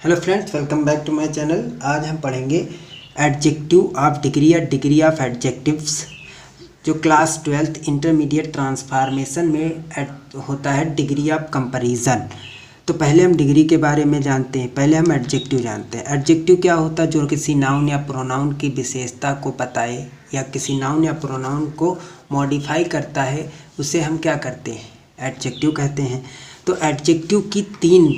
Hello friends, welcome back to my channel. आज हम पढ़ेंगे एडजेक्टिव ऑफ डिग्री या डिग्री ऑफ एडजेक्टिव्स, जो क्लास 12th इंटरमीडिएट ट्रांसफॉर्मेशन में होता है डिग्री ऑफ कंपैरिजन। तो पहले हम डिग्री के बारे में जानते हैं। पहले हम एडजेक्टिव जानते हैं। एडजेक्टिव क्या होता है? जो किसी नाउन या प्रोनाउन की विशेषता को बताए या किसी नाउन या प्रोनाउन को मॉडिफाई करता है, उसे हम क्या करते हैं? एडजेक्टिव कहते हैं। तो एडजेक्टिव की 3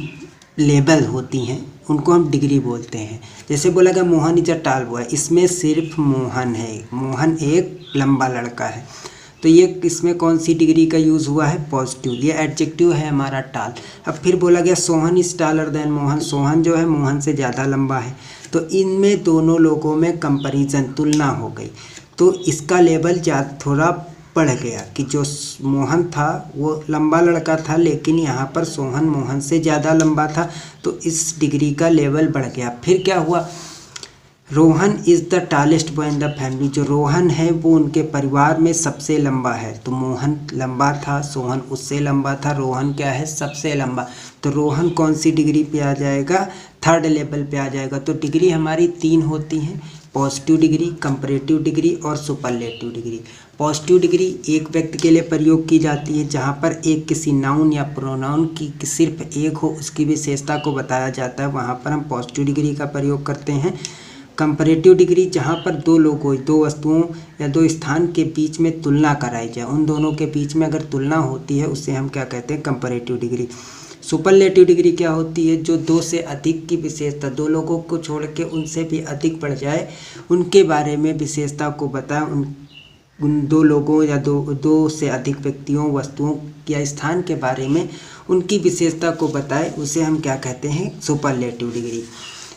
लेबल होती हैं, उनको हम डिग्री बोलते हैं। जैसे बोला गया मोहन इज अ टाल बॉय, इसमें सिर्फ मोहन है, मोहन एक लंबा लड़का है, तो ये इसमें कौन सी डिग्री का यूज़ हुआ है? पॉजिटिव। ये एडजेक्टिव है हमारा टाल। अब फिर बोला गया Sohan is taller than Mohan, Sohan जो है मोहन से ज़्यादा लंबा है, तो इनमें दोनों लोगों में कंपैरिजन, तुलना हो गई, तो इसका लेवल थोड़ा बढ़ गया कि जो मोहन था वो लंबा लड़का था, लेकिन यहाँ पर सोहन मोहन से ज़्यादा लंबा था, तो इस डिग्री का लेवल बढ़ गया। फिर क्या हुआ? Rohan is the tallest boy in the family, जो रोहन है वो उनके परिवार में सबसे लंबा है। तो मोहन लंबा था, सोहन उससे लंबा था, रोहन क्या है? सबसे लंबा। तो रोहन कौन सी डिग्री पे आ जाएगा? 3rd लेवल पे आ जाएगा। तो डिग्री हमारी 3 होती हैं, पॉजिटिव डिग्री, कंपैरेटिव डिग्री और सुपरलेटिव डिग्री। पॉजिटिव डिग्री एक व्यक्ति के लिए प्रयोग की जाती है जहाँ पर एक किसी नाउन या प्रोनाउन की सिर्फ एक हो, उसकी विशेषता को बताया जाता है, वहाँ पर हम पॉजिटिव डिग्री का प्रयोग करते हैं। कंपैरेटिव डिग्री जहाँ पर 2 लोगों, 2 वस्तुओं या 2 स्थान के बीच में तुलना कराई जाए, उन दोनों के बीच में अगर तुलना होती है, उसे हम क्या कहते हैं? Comparative degree. सुपरलेटिव डिग्री क्या होती है? जो 2 से अधिक की विशेषता, 2 लोगों को छोड़ के उनसे भी अधिक बढ़ जाए, उनके बारे में विशेषता को बताए, उन 2 लोगों या दो से अधिक व्यक्तियों, वस्तुओं या स्थान के बारे में उनकी विशेषता को बताए, उसे हम क्या कहते हैं? Superlative degree.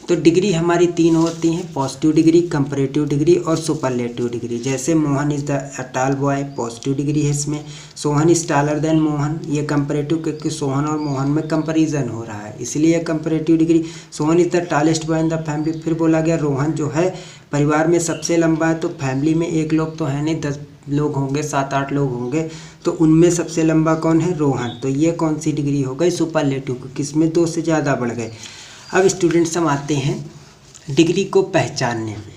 तो डिग्री हमारी 3 होती हैं, पॉजिटिव डिग्री, कंपैरेटिव डिग्री और सुपरलेटिव डिग्री। जैसे Mohan is the tall boy, positive degree है इसमें। Sohan is taller than Mohan, ये कंपैरेटिव, क्योंकि सोहन और मोहन में कंपैरिजन हो रहा है, इसलिए ये comparative degree. Sohan is the tallest boy in the family. फिर बोला गया रोहन जो है परिवार में सबसे लंबा है, तो फैमिली में एक लोग तो है नहीं, 10 लोग होंगे, 7-8 लोग होंगे, तो उनमें सबसे लंबा कौन है? रोहन। तो ये कौन सी डिग्री हो गई? सुपरलेटिव, क्योंकि इसमें 2 से ज़्यादा बढ़ गए। अब स्टूडेंट्स हम आते हैं डिग्री को पहचानने में,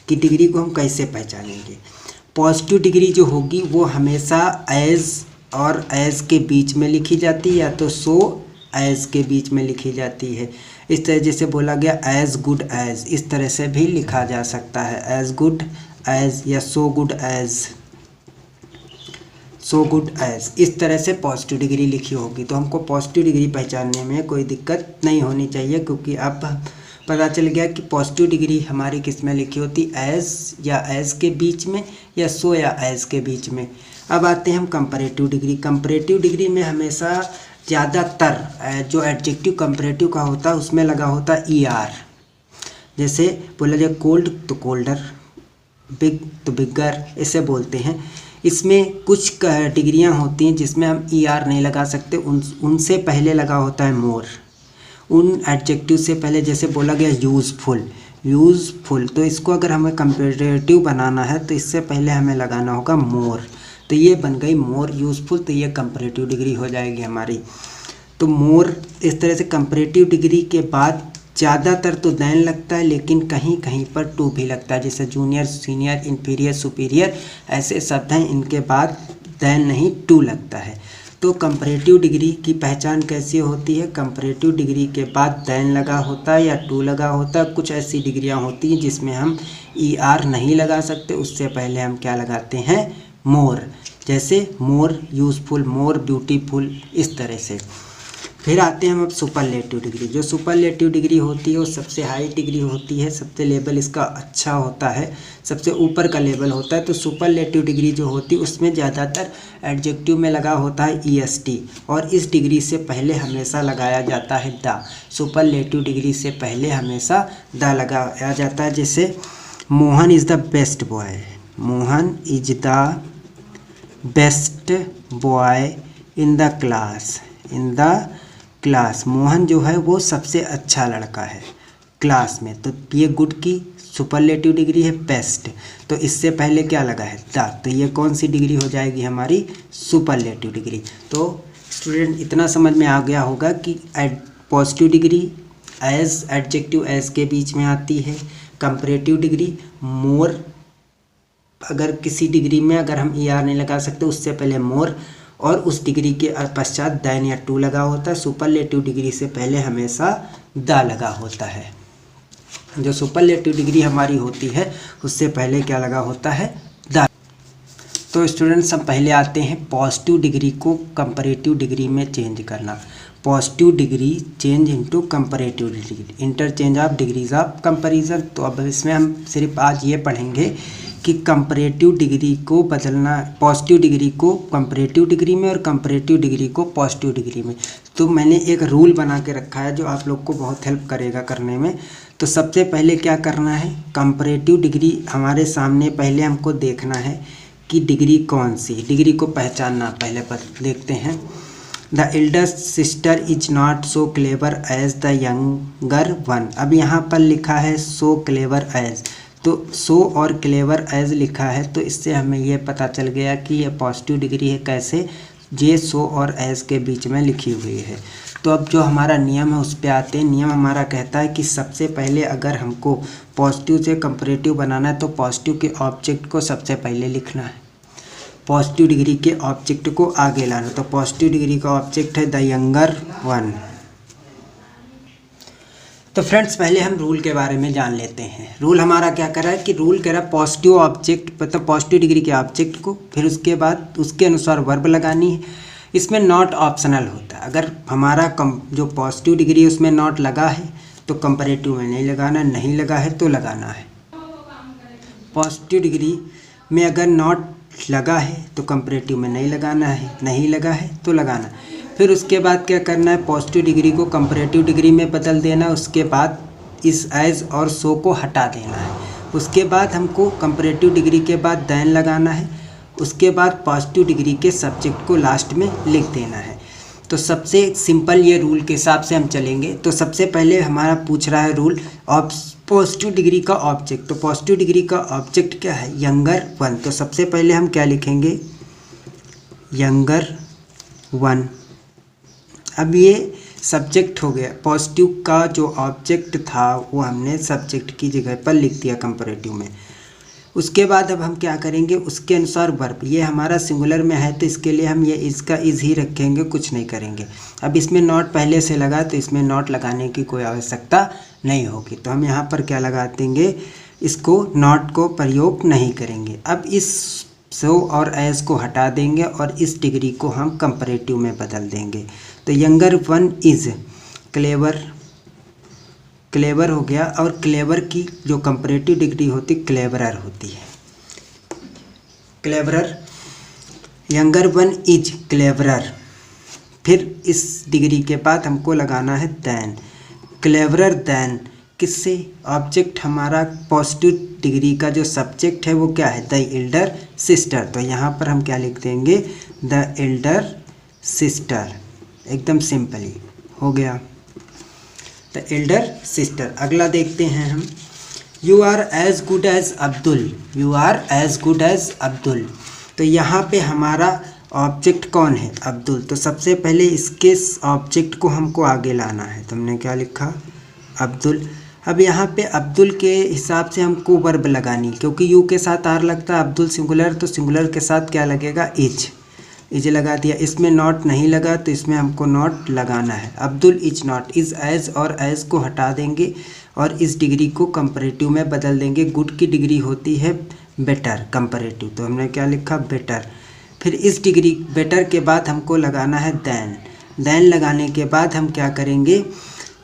कि डिग्री को हम कैसे पहचानेंगे। पॉजिटिव डिग्री जो होगी वो हमेशा एज और एज के बीच में लिखी जाती है, या तो सो एज के बीच में लिखी जाती है। इस तरह जैसे बोला गया एज गुड एज, इस तरह से भी लिखा जा सकता है, एज गुड एज या so good as, so good as, इस तरह से पॉजिटिव डिग्री लिखी होगी। तो हमको पॉजिटिव डिग्री पहचानने में कोई दिक्कत नहीं होनी चाहिए, क्योंकि अब पता चल गया कि पॉजिटिव डिग्री हमारी किस में लिखी होती? एज या एज के बीच में, या सो या एज के बीच में। अब आते हैं हम कंपैरेटिव डिग्री। कंपैरेटिव डिग्री में हमेशा ज़्यादातर जो एडजेक्टिव कंपैरेटिव का होता है उसमें लगा होता है ER। जैसे बोला जाए कोल्ड तो कोल्डर, बिग तो बिगर, ऐसे बोलते हैं। इसमें कुछ डिग्रियां होती हैं जिसमें हम ER नहीं लगा सकते, उनसे पहले लगा होता है मोर, उन एडजेक्टिव से पहले। जैसे बोला गया यूज़फुल, यूज़फुल, तो इसको अगर हमें कंपैरेटिव बनाना है तो इससे पहले हमें लगाना होगा मोर, तो ये बन गई मोर यूज़फुल, तो ये कंपैरेटिव डिग्री हो जाएगी हमारी। तो मोर, इस तरह से कंपैरेटिव डिग्री के बाद ज़्यादातर तो देन लगता है, लेकिन कहीं कहीं पर टू भी लगता है, जैसे जूनियर, सीनियर, इन्फीरियर, सुपीरियर, ऐसे शब्द हैं, इनके बाद देन नहीं टू लगता है। तो कंपैरेटिव डिग्री की पहचान कैसी होती है? कंपैरेटिव डिग्री के बाद देन लगा होता है या टू लगा होता है। कुछ ऐसी डिग्रियां होती हैं जिसमें हम ER नहीं लगा सकते, उससे पहले हम क्या लगाते हैं? मोर। जैसे मोर यूज़फुल, मोर ब्यूटीफुल, इस तरह से। फिर आते हैं हम अब सुपरलेटिव डिग्री। जो सुपरलेटिव डिग्री होती है वो सबसे हाई डिग्री होती है, सबसे लेवल इसका अच्छा होता है, सबसे ऊपर का लेवल होता है। तो सुपरलेटिव डिग्री जो होती है उसमें ज़्यादातर एडजेक्टिव में लगा होता है EST, और इस डिग्री से पहले हमेशा लगाया जाता है द। सुपरलेटिव डिग्री से पहले हमेशा द लगाया जाता है। जैसे Mohan is the best boy, Mohan is the best boy in the class, in the class, Mohan जो है वो सबसे अच्छा लड़का है क्लास में। तो ये गुड की सुपरलेटिव डिग्री है बेस्ट, तो इससे पहले क्या लगा है? द, तो ये कौन सी डिग्री हो जाएगी हमारी? Superlative degree. तो स्टूडेंट इतना समझ में आ गया होगा कि positive degree, as, adjective as के बीच में आती है। कंपैरेटिव डिग्री मोर, अगर किसी डिग्री में अगर हम ER नहीं लगा सकते उससे पहले मोर, और उस डिग्री के पश्चात दैन या टू लगा होता है। सुपरलेटिव डिग्री से पहले हमेशा द लगा होता है। जो सुपरलेटिव डिग्री हमारी होती है उससे पहले क्या लगा होता है, द। तो स्टूडेंट्स हम पहले आते हैं पॉजिटिव डिग्री को कंपैरेटिव डिग्री में चेंज करना। Positive degree change into comparative degree, interchange of degrees of comparison. तो अब इसमें हम सिर्फ आज ये पढ़ेंगे कि कंपैरेटिव डिग्री को बदलना, पॉजिटिव डिग्री को कंपैरेटिव डिग्री में और कंपैरेटिव डिग्री को पॉजिटिव डिग्री में। तो मैंने एक रूल बना के रखा है जो आप लोग को बहुत हेल्प करेगा करने में। तो सबसे पहले क्या करना है, कंपैरेटिव डिग्री हमारे सामने पहले हमको देखना है कि डिग्री कौन सी, डिग्री को पहचानना पहले पर देखते हैं। The elder sister is not so clever as the younger one. अब यहाँ पर लिखा है सो क्लेवर एज, तो सो और क्लेवर एज लिखा है, तो इससे हमें ये पता चल गया कि ये पॉजिटिव डिग्री है। कैसे, जे सो और एज के बीच में लिखी हुई है। तो अब जो हमारा नियम है उस पर आते हैं। नियम हमारा कहता है कि सबसे पहले अगर हमको पॉजिटिव से कंपैरेटिव बनाना है तो पॉजिटिव के ऑब्जेक्ट को सबसे पहले लिखना है, पॉजिटिव डिग्री के ऑब्जेक्ट को आगे लाना। तो पॉजिटिव डिग्री का ऑब्जेक्ट है द यंगर वन। तो फ्रेंड्स पहले हम रूल के बारे में जान लेते हैं। रूल हमारा क्या कर रहा है कि रूल कह रहा है पॉजिटिव ऑब्जेक्ट, मतलब पॉजिटिव डिग्री के ऑब्जेक्ट को, फिर उसके बाद उसके अनुसार वर्ब लगानी है। इसमें नॉट ऑप्शनल होता है। अगर हमारा जो पॉजिटिव डिग्री है उसमें नॉट लगा है तो कंपैरेटिव में नहीं लगाना, नहीं लगा है तो लगाना है। पॉजिटिव डिग्री में अगर नॉट लगा है तो कंपैरेटिव में नहीं लगाना है, नहीं लगा है तो लगाना है। फिर उसके बाद क्या करना है, पॉजिटिव डिग्री को कंपैरेटिव डिग्री में बदल देना। उसके बाद इस एज और सो को हटा देना है। उसके बाद हमको कंपैरेटिव डिग्री के बाद दैन लगाना है। उसके बाद पॉजिटिव डिग्री के सब्जेक्ट को लास्ट में लिख देना है। तो सबसे सिंपल ये रूल के हिसाब से हम चलेंगे। तो सबसे पहले हमारा पूछ रहा है रूल ऑफ पॉजिटिव डिग्री का ऑब्जेक्ट। तो पॉजिटिव डिग्री का ऑब्जेक्ट क्या है, यंगर वन। तो सबसे पहले हम क्या लिखेंगे, यंगर वन। अब ये सब्जेक्ट हो गया, पॉजिटिव का जो ऑब्जेक्ट था वो हमने सब्जेक्ट की जगह पर लिख दिया कंपैरेटिव में। उसके बाद अब हम क्या करेंगे, उसके अनुसार वर्ब। ये हमारा सिंगुलर में है तो इसके लिए हम ये इसका इज ही रखेंगे, कुछ नहीं करेंगे। अब इसमें नॉट पहले से लगा तो इसमें नॉट लगाने की कोई आवश्यकता नहीं होगी। तो हम यहाँ पर क्या लगा देंगे, इसको नॉट को प्रयोग नहीं करेंगे। अब इस सो और एज को हटा देंगे और इस डिग्री को हम कंपैरेटिव में बदल देंगे। तो younger one is clever, clever हो गया। और क्लेवर की जो कंपैरेटिव डिग्री होती क्लेवरर होती है, cleverer. Younger one is cleverer. फिर इस डिग्री के बाद हमको लगाना है दैन, क्लेवरर दैन। किससे, ऑब्जेक्ट हमारा पॉजिटिव डिग्री का जो सब्जेक्ट है वो क्या है, द एल्डर सिस्टर। तो यहाँ पर हम क्या लिख देंगे, द एल्डर सिस्टर। एकदम सिंपली हो गया, द एल्डर सिस्टर। अगला देखते हैं हम, you are as good as Abdul, you are as good as Abdul. तो यहाँ पे हमारा ऑब्जेक्ट कौन है, अब्दुल। तो सबसे पहले इसके ऑब्जेक्ट को हमको आगे लाना है। तो हमने क्या लिखा, अब्दुल। अब यहाँ पे अब्दुल के हिसाब से हमको वर्ब लगानी, क्योंकि यू के साथ आर लगता है, अब्दुल सिंगुलर, तो सिंगुलर के साथ क्या लगेगा, इज। इज लगा दिया। इसमें नॉट नहीं लगा तो इसमें हमको नॉट लगाना है। Abdul is not, is as और एज को हटा देंगे और इस डिग्री को कंपैरेटिव में बदल देंगे। गुड की डिग्री होती है बेटर, कंपैरेटिव। तो हमने क्या लिखा, बेटर। फिर इस डिग्री बेटर के बाद हमको लगाना है दैन। दैन लगाने के बाद हम क्या करेंगे,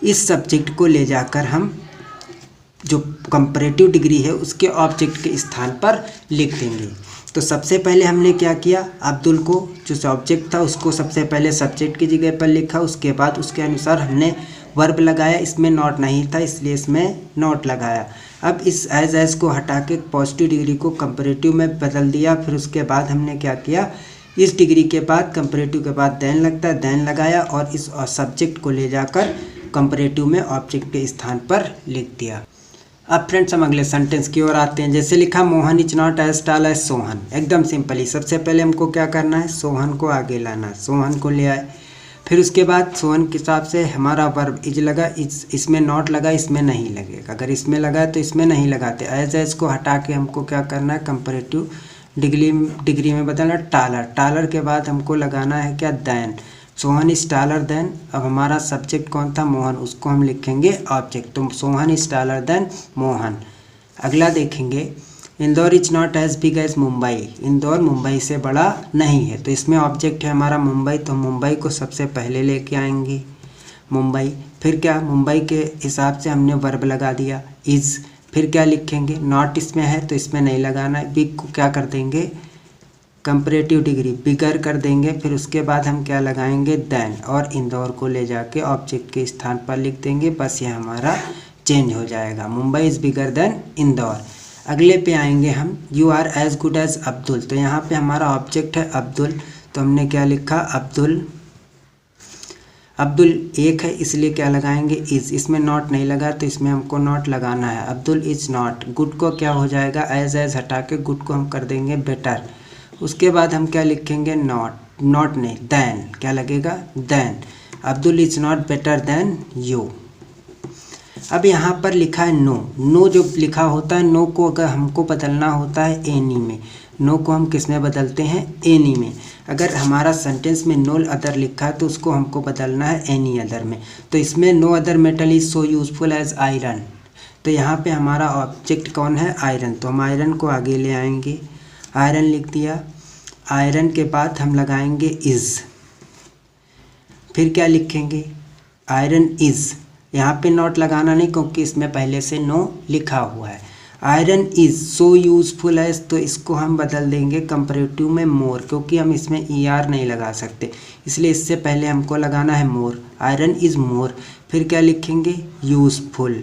इस सब्जेक्ट को ले जाकर हम जो कंपैरेटिव डिग्री है उसके ऑब्जेक्ट के स्थान पर लिख देंगे। तो सबसे पहले हमने क्या किया, अब्दुल को जो ऑब्जेक्ट था उसको सबसे पहले सब्जेक्ट की जगह पर लिखा। उसके बाद उसके अनुसार हमने वर्ब लगाया। इसमें नॉट नहीं था इसलिए इसमें नॉट लगाया। अब इस एज को हटा के पॉजिटिव डिग्री को कंपैरेटिव में बदल दिया। फिर उसके बाद हमने क्या किया, इस डिग्री के बाद कंपैरेटिव के बाद दैन लगता है, दैन लगाया और इस सब्जेक्ट को ले जाकर कंपैरेटिव में ऑब्जेक्ट के स्थान पर लिख दिया। अब फ्रेंड्स हम अगले सेंटेंस की ओर आते हैं। जैसे लिखा, Mohan is not as tall as Sohan. एकदम सिंपली सबसे पहले हमको क्या करना है, सोहन को आगे लाना, सोहन को ले आए। फिर उसके बाद सोहन के हिसाब से हमारा वर्ब इज लगा, इसमें नॉट लगा, इसमें नहीं लगेगा। अगर इसमें लगा है तो इसमें नहीं लगाते। एज को हटा के हमको क्या करना है, कंपैरेटिव डिग्री में बदलना। टालर के बाद हमको लगाना है क्या, than. Sohan is taller than. अब हमारा सब्जेक्ट कौन था, मोहन, उसको हम लिखेंगे ऑब्जेक्ट। तो Sohan is taller than Mohan. अगला देखेंगे, Indore is not as big as Mumbai. Indore Mumbai से बड़ा नहीं है। तो इसमें ऑब्जेक्ट है हमारा मुंबई, तो मुंबई को सबसे पहले लेके आएंगे, मुंबई। फिर क्या, मुंबई के हिसाब से हमने वर्ब लगा दिया इज। फिर क्या लिखेंगे, नॉट इसमें है तो इसमें नहीं लगाना है। बिग को क्या कर देंगे, कंपैरेटिव डिग्री बिगर कर देंगे। फिर उसके बाद हम क्या लगाएंगे, देन, और इंदौर को ले जाके ऑब्जेक्ट के स्थान पर लिख देंगे। बस ये हमारा चेंज हो जाएगा, Mumbai is bigger than Indore. अगले पे आएंगे हम, you are as good as Abdul. तो यहाँ पे हमारा ऑब्जेक्ट है अब्दुल, तो हमने क्या लिखा, अब्दुल। अब्दुल एक है इसलिए क्या लगाएंगे, इज़। इसमें नॉट नहीं लगा तो इसमें हमको नॉट लगाना है, अब्दुल इज़ नॉट। गुड को क्या हो जाएगा, एज हटा के गुड को हम कर देंगे बेटर। उसके बाद हम क्या लिखेंगे, नॉट नहीं, देन। क्या लगेगा, than Abdul is not better than you. अब यहाँ पर लिखा है नो जो लिखा होता है, नो को अगर हमको बदलना होता है एनी में। नो को हम किस में बदलते हैं, एनी में। अगर हमारा सेंटेंस में नो अदर लिखा है तो उसको हमको बदलना है एनी अदर में। तो इसमें no other metal is so useful as iron. तो यहाँ पे हमारा ऑब्जेक्ट कौन है, आयरन। तो हम आयरन को आगे ले आएंगे, आयरन लिख दिया। आयरन के बाद हम लगाएंगे इज़। फिर क्या लिखेंगे, आयरन इज़। यहाँ पे नॉट लगाना नहीं क्योंकि इसमें पहले से नो लिखा हुआ है। Iron is so useful as, तो इसको हम बदल देंगे कंपैरेटिव में मोर, क्योंकि हम इसमें ER नहीं लगा सकते, इसलिए इससे पहले हमको लगाना है मोर। Iron is more. फिर क्या लिखेंगे, यूज़फुल।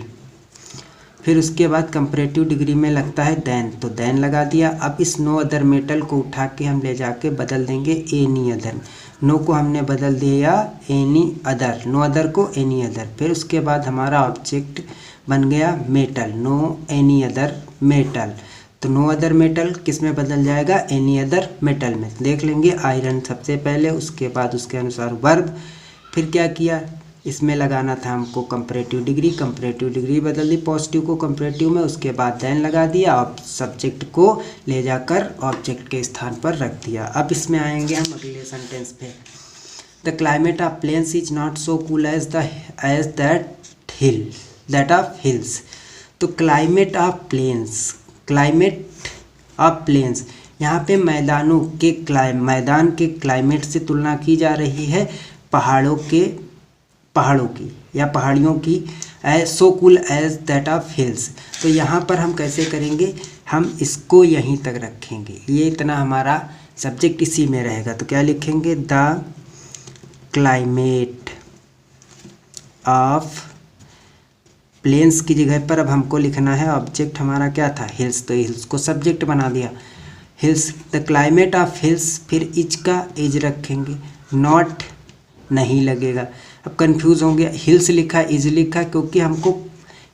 फिर उसके बाद कंपैरेटिव डिग्री में लगता है देन, तो देन लगा दिया। अब इस नो अदर मेटल को उठा के हम ले जाके बदल देंगे एनी अदर। नो को हमने बदल दिया एनी अदर, नो अदर को एनी अदर। फिर उसके बाद हमारा ऑब्जेक्ट बन गया metal, no any other metal. तो नो अदर मेटल किस में बदल जाएगा, एनी अदर मेटल में। देख लेंगे, आयरन सबसे पहले, उसके बाद उसके अनुसार वर्ब। फिर क्या किया, इसमें लगाना था हमको कंपैरेटिव डिग्री बदल दी पॉजिटिव को कंपैरेटिव में। उसके बाद देन लगा दिया और सब्जेक्ट को ले जाकर ऑब्जेक्ट के स्थान पर रख दिया। अब इसमें आएंगे हम अगले सेंटेंस पे, the climate of plains is not so cool as that of hills. तो क्लाइमेट ऑफ प्लेन्स, यहाँ पे मैदान के क्लाइमेट से तुलना की जा रही है पहाड़ों की या पहाड़ियों की, so cool as that of hills. तो यहाँ पर हम कैसे करेंगे, हम इसको यहीं तक रखेंगे, ये इतना हमारा सब्जेक्ट इसी में रहेगा। तो क्या लिखेंगे, द क्लाइमेट ऑफ प्लेन्स की जगह पर अब हमको लिखना है, ऑब्जेक्ट हमारा क्या था, हिल्स, तो हिल्स को सब्जेक्ट बना दिया, hills. The climate of hills, फिर इज का इज रखेंगे, नॉट नहीं लगेगा। अब कंफ्यूज होंगे, हिल्स लिखा इज लिखा, क्योंकि हमको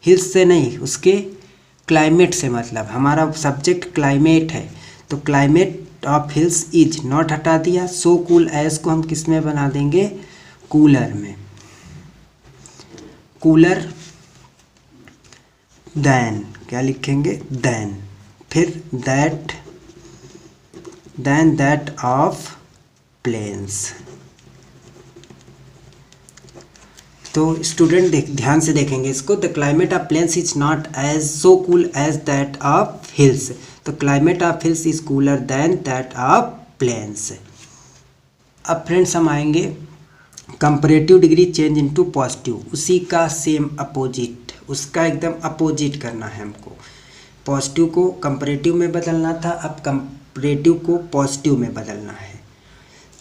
हिल्स से नहीं उसके क्लाइमेट से मतलब, हमारा सब्जेक्ट क्लाइमेट है। तो climate of hills is, not हटा दिया। सो कूल एज को हम किस में बना देंगे, कूलर में, कूलर। देन क्या लिखेंगे, देन। फिर दैट ऑफ प्लेन्स। तो स्टूडेंट ध्यान से देखेंगे इसको, the climate of plains is not as so cool as that of hills. तो climate of hills is cooler than that of plains. अब फ्रेंड्स हम आएंगे comparative degree change into positive, उसी का सेम अपोजिट, उसका एकदम अपोजिट करना है हमको। पॉजिटिव को कंपैरेटिव में बदलना था, अब कंपैरेटिव को पॉजिटिव में बदलना है।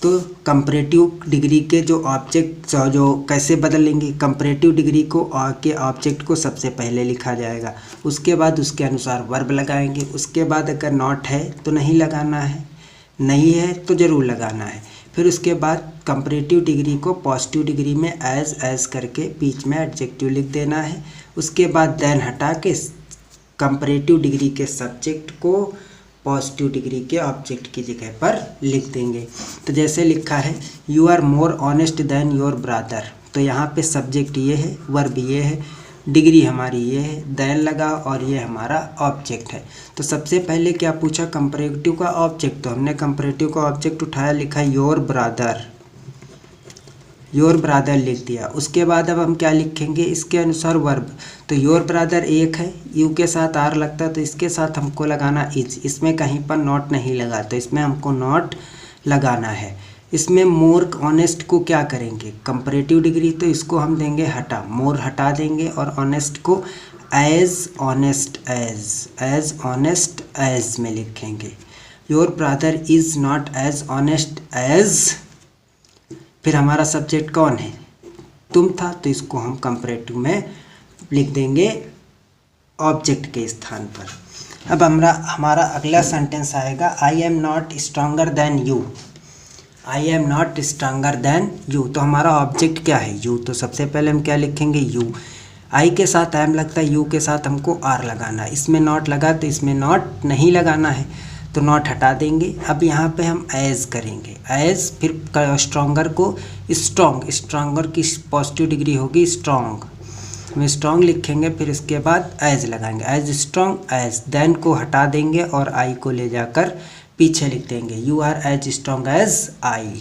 तो कंपैरेटिव डिग्री के जो ऑब्जेक्ट जो कैसे बदलेंगे, कंपैरेटिव डिग्री को के ऑब्जेक्ट को सबसे पहले लिखा जाएगा, उसके बाद उसके अनुसार वर्ब लगाएंगे। उसके बाद अगर नॉट है तो नहीं लगाना है, नहीं है तो ज़रूर लगाना है। फिर उसके बाद कंपैरेटिव डिग्री को पॉजिटिव डिग्री में एज करके बीच में एडजेक्टिव लिख देना है। उसके बाद देन हटा के कंपैरेटिव डिग्री के सब्जेक्ट को पॉजिटिव डिग्री के ऑब्जेक्ट की जगह पर लिख देंगे। तो जैसे लिखा है you are more honest than your brother, तो यहाँ पे सब्जेक्ट ये है, वर्ब ये है, डिग्री हमारी ये है, देन लगा और ये हमारा ऑब्जेक्ट है। तो सबसे पहले क्या पूछा, कंपैरेटिव का ऑब्जेक्ट, तो हमने कंपैरेटिव का ऑब्जेक्ट उठाया, लिखा योर ब्रदर, योर ब्रदर लिख दिया। उसके बाद अब हम क्या लिखेंगे, इसके अनुसार वर्ब, तो योर ब्रदर एक है, यू के साथ आर लगता है तो इसके साथ हमको लगाना इज, इसमें कहीं पर नॉट नहीं लगा तो इसमें हमको नॉट लगाना है। इसमें मोर ऑनेस्ट को क्या करेंगे, कंपैरेटिव डिग्री, तो इसको हम देंगे हटा, मोर हटा देंगे और ऑनेस्ट को as honest as honest as में लिखेंगे। Your brother is not as honest as, फिर हमारा सब्जेक्ट कौन है, तुम था, तो इसको हम कंपैरेटिव में लिख देंगे ऑब्जेक्ट के स्थान पर। अब हमारा अगला सेंटेंस आएगा I am not stronger than you, I am not stronger than you, तो हमारा ऑब्जेक्ट क्या है, यू, तो सबसे पहले हम क्या लिखेंगे, यू, आई के साथ एम लगता है, यू के साथ हमको आर लगाना है, इसमें नॉट लगा तो इसमें नॉट नहीं लगाना है, तो नॉट हटा देंगे। अब यहाँ पे हम एज करेंगे, एज, फिर स्ट्रॉन्गर को स्ट्रॉन्ग, स्ट्रॉन्गर की पॉजिटिव डिग्री होगी स्ट्रॉन्ग, हम स्ट्रॉन्ग लिखेंगे, फिर इसके बाद एज लगाएंगे, एज स्ट्रॉन्ग एज, देन को हटा देंगे और आई को ले जाकर पीछे लिख देंगे, you are as strong as I.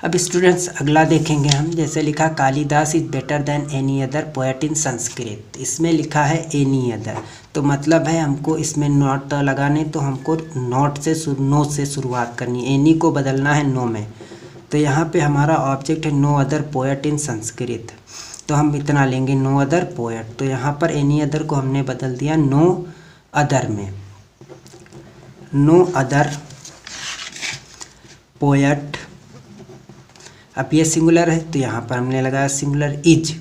अब स्टूडेंट्स अगला देखेंगे हम, जैसे लिखा Kalidas is better than any other poet in Sanskrit, इसमें लिखा है एनी अदर, तो मतलब है हमको इसमें नॉट लगाने, तो हमको नॉट से नो से शुरुआत करनी, एनी को बदलना है नो में, तो यहाँ पे हमारा ऑब्जेक्ट है no other poet in Sanskrit, तो हम इतना लेंगे नो अदर पोएट, तो यहाँ पर एनी अदर को हमने बदल दिया नो अदर में, नो अदर पोएट। अब ये सिंगुलर है तो यहाँ पर हमने लगाया सिंगुलर इज,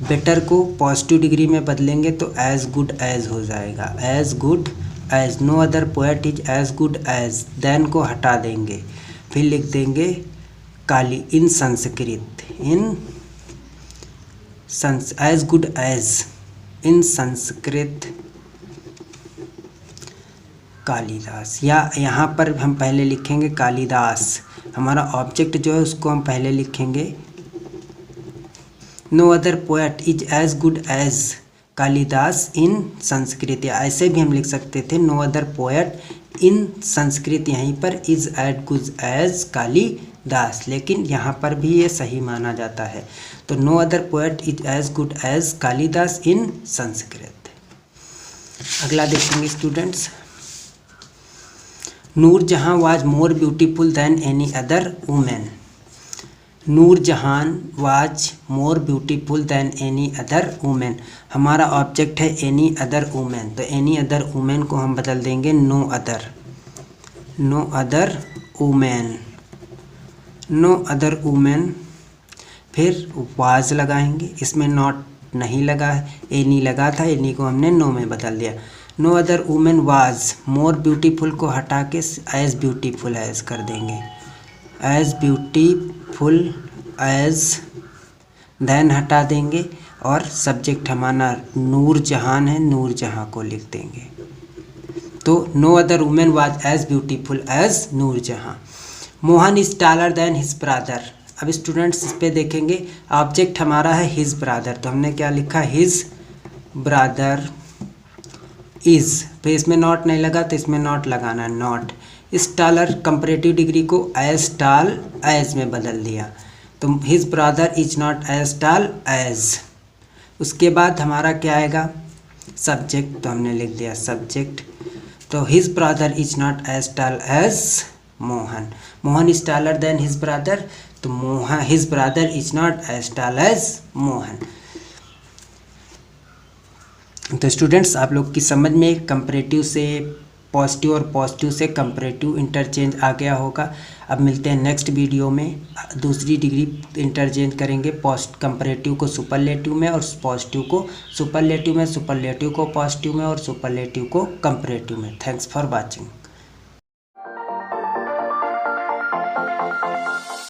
बेटर को पॉजिटिव डिग्री में बदलेंगे तो एज गुड एज हो जाएगा, as good as, no other poet is as good as, than को हटा देंगे, फिर लिख देंगे Kali in Sanskrit, in as good as in Sanskrit Kalidas, या यहाँ पर हम पहले लिखेंगे कालिदास, हमारा ऑब्जेक्ट जो है उसको हम पहले लिखेंगे no other poet is as good as Kalidas in Sanskrit, या ऐसे भी हम लिख सकते थे no other poet in Sanskrit, यहीं पर is as good as Kalidas, लेकिन यहाँ पर भी ये सही माना जाता है, तो no other poet is as good as Kalidas in Sanskrit. अगला देखेंगे students, Nur Jahan was more beautiful than any other women, Nur Jahan was more beautiful than any other women, हमारा ऑब्जेक्ट है एनी अदर वुमेन, तो एनी अदर वुमेन को हम बदल देंगे no other, no other women, no other women, फिर वाज लगाएंगे, इसमें नॉट नहीं लगा है, एनी लगा था, एनी को हमने नो में बदल दिया, no other women was, more beautiful को हटा के एज ब्यूटीफुल एज कर देंगे, एज ब्यूटीफुल एज, देन हटा देंगे और सब्जेक्ट हमारा नूरजहान है, नूरजहां को लिख देंगे, तो no other women was as beautiful as Noorjahan. Mohan is taller than his brother, अब स्टूडेंट्स इस पे देखेंगे, ऑब्जेक्ट हमारा है हिज ब्रदर, तो हमने क्या लिखा, हिज ब्रदर इज, फिर इसमें नॉट नहीं लगा तो इसमें नॉट लगाना, नॉट, इस टॉलर कंपैरेटिव डिग्री को एज टॉल एज में बदल दिया, तो his brother is not as tall as. उसके बाद हमारा क्या आएगा, सब्जेक्ट, तो हमने लिख दिया सब्जेक्ट, तो his brother is not as tall as Mohan, Mohan is taller than his brother, तो Mohan his brother is not as tall as Mohan. तो स्टूडेंट्स आप लोग की समझ में कंपैरेटिव से पॉजिटिव और पॉजिटिव से कंपैरेटिव इंटरचेंज आ गया होगा। अब मिलते हैं नेक्स्ट वीडियो में, दूसरी डिग्री इंटरचेंज करेंगे, कंपैरेटिव को सुपरलेटिव में और पॉजिटिव को सुपरलेटिव में, सुपरलेटिव को पॉजिटिव में और सुपरलेटिव को कंपैरेटिव में। Thanks for watching.